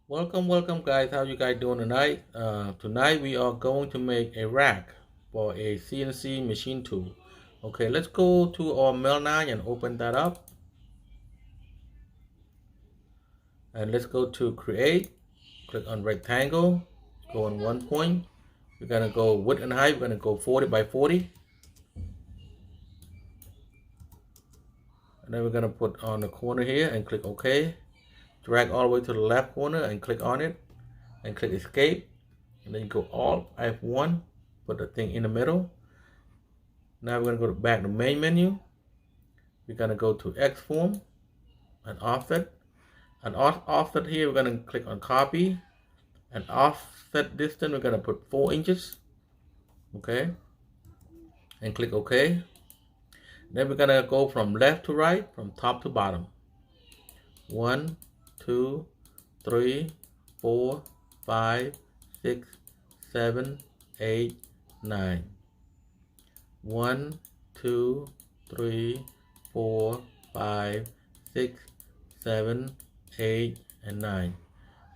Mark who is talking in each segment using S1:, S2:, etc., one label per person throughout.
S1: Welcome guys. How you guys doing tonight? Tonight we are going to make a rack for a CNC machine tool. Okay, let's go to our mail and open that up. And let's go to create. Click on rectangle. Go on 1 point. We're gonna go width and height. We're gonna go 40 by 40. And then we're gonna put on the corner here and click OK. Drag all the way to the left corner and click on it. And click escape. And then you go Alt F1. Put the thing in the middle. Now we're going to go back to main menu. We're going to go to X form and offset. And offset here, we're going to click on copy. And offset distance, we're going to put 4 inches. Okay. And click OK. Then we're going to go from left to right, from top to bottom. 1, 2, 3, 4, 5, 6, 7, 8, 9. 1, 2, 3, 4, 5, 6, 7, 8, and 9.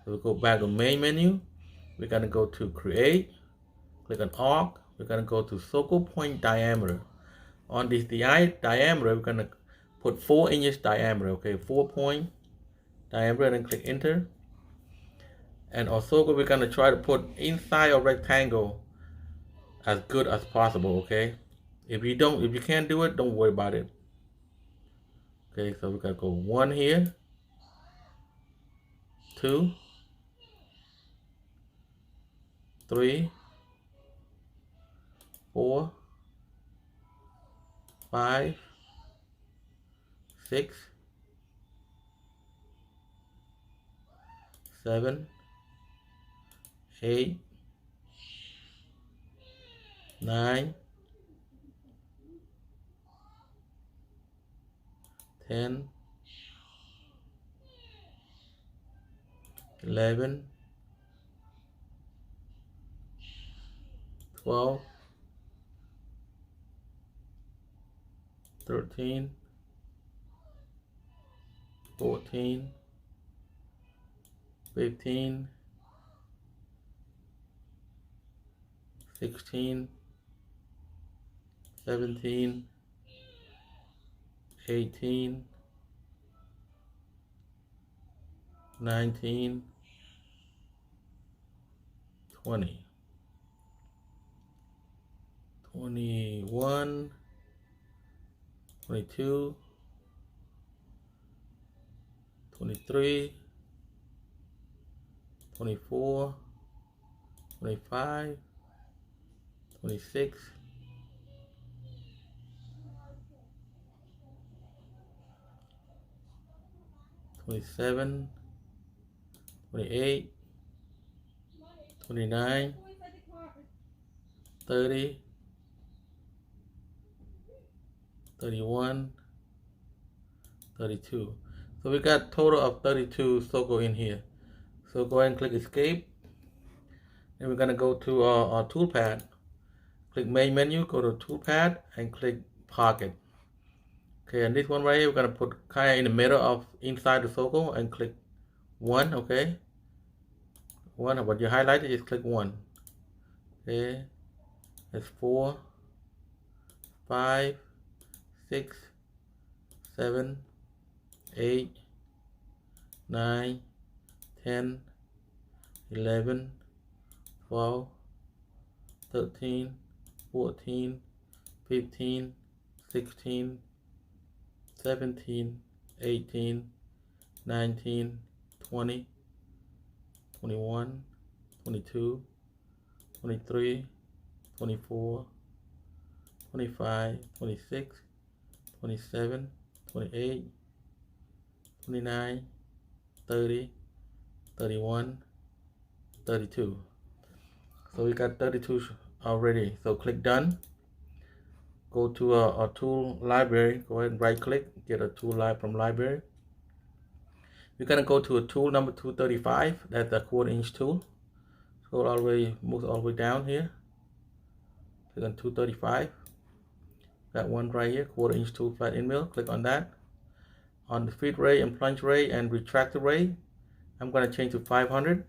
S1: So we go back to main menu. We're going to go to create. Click on arc. We're going to go to focal point diameter. On this diameter, we're going to put 4 inches diameter. Okay, 4-point diameter, and then click enter. And also we're going to try to put inside a rectangle as good as possible. Okay. If you can't do it, don't worry about it. Okay, so we gotta go 1 here, 2, 3, 4, 5, 6, 7, 8, 9, 10, 11, 12, 13, 14, 15, 16, 17, 18, 19, 20, 21, 22, 23, 24, 25, 26, 27, 28, 29, 30, 31, 32. So we got a total of 32 circles in here. So go ahead and click escape. And we're going to go to our toolpad. Click main menu, go to toolpad and click pocket. Okay, and this one right here, we're going to put kind of in the middle of inside the circle and click 1, okay? 1, what you highlighted, just click 1. Okay, that's 4, 5, 6, 7, 8, 9, 10, 11, 12, 13, 14, 15, 16, 17, 18, 19, 20, 21, 22, 23, 24, 25, 26, 27, 28, 29, 30, 31, 32. So we got 32 already. So click done. Go to a tool library. Go ahead and right click, get a tool from library. We're gonna go to a tool number 235. That's a 1/4-inch tool. Scroll all the way, move all the way down here. Click on 235. Got one right here, 1/4-inch tool flat end mill. Click on that. On the feed ray and plunge ray and retractor ray, I'm going to change to 500.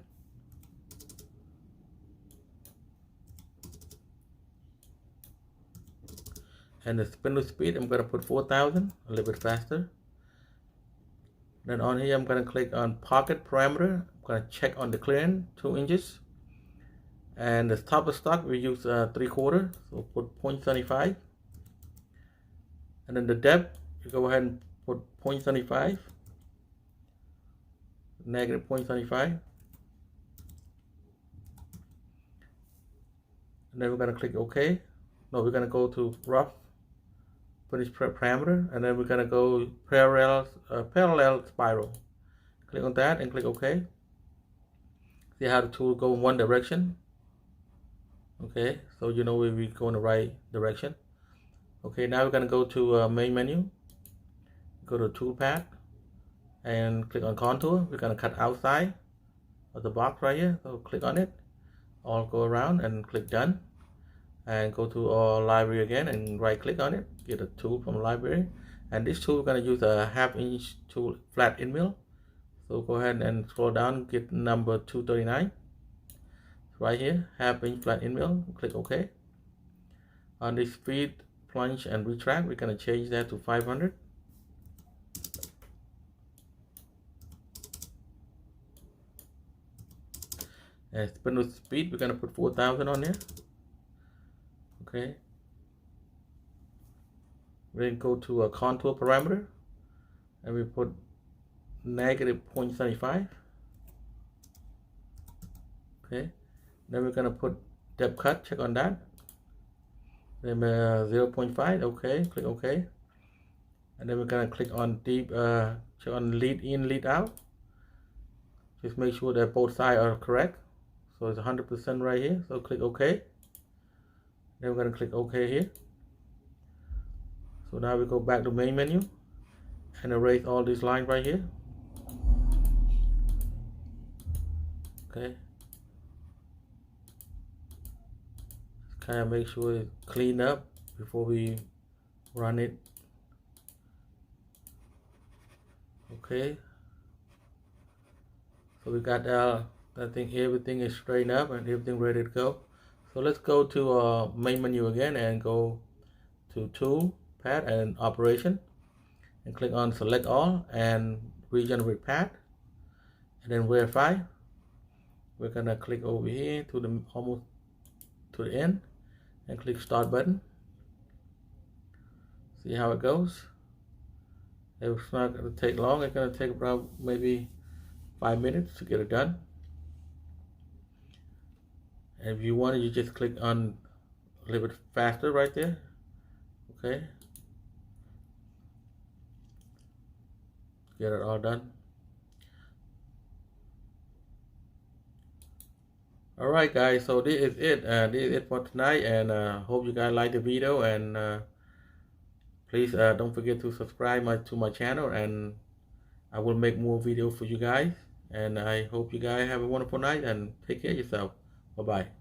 S1: And the spindle speed, I'm going to put 4,000, a little bit faster. Then on here, I'm going to click on pocket parameter. I'm going to check on the clearance, 2 inches. And the top of stock, we use 3/4, so put 0.75. And then the depth, you go ahead and put 0.75, negative 0.75. And then we're going to click OK. No, we're going to go to rough finish parameter, and then we're going to go parallel spiral. Click on that and click OK. See how the tool go in one direction. Okay, so you know we go in the right direction. Okay, now we're going to go to main menu, go to toolpath, and click on contour. We're going to cut outside of the box right here, so click on it, all go around and click done, and go to our library again and right click on it, get a tool from library, and this tool we're going to use a 1/2 inch tool, flat end mill. So go ahead and scroll down, get number 239. Right here, 1/2 inch flat end mill, click OK. On this speed, plunge and retract, we're going to change that to 500. And spindle speed, we're going to put 4,000 on there. Okay. Then go to a contour parameter, and we put negative 0.75. Okay. Then we're going to put depth cut, check on that. Then 0.5, okay, click OK. And then we're going to click on deep, check on lead in, lead out. Just make sure that both sides are correct. So it's 100% right here, so click OK. Then we're going to click OK here. So now we go back to main menu and erase all these lines right here. Okay. Kind of make sure it's clean up before we run it. Okay, so we got I think everything is straightened up and everything ready to go. So let's go to main menu again and go to tool, path, and operation, and click on select all and regenerate path, and then verify. We're gonna click over here to the almost to the end and click start button. See how it goes. It's not going to take long. It's going to take about maybe 5 minutes to get it done. And if you want it, you just click on a little bit faster right there. Okay. Get it all done. Alright guys, so this is it. This is it for tonight, and hope you guys like the video, and please don't forget to subscribe to my channel, and I will make more videos for you guys. And I hope you guys have a wonderful night and take care of yourself. Bye bye.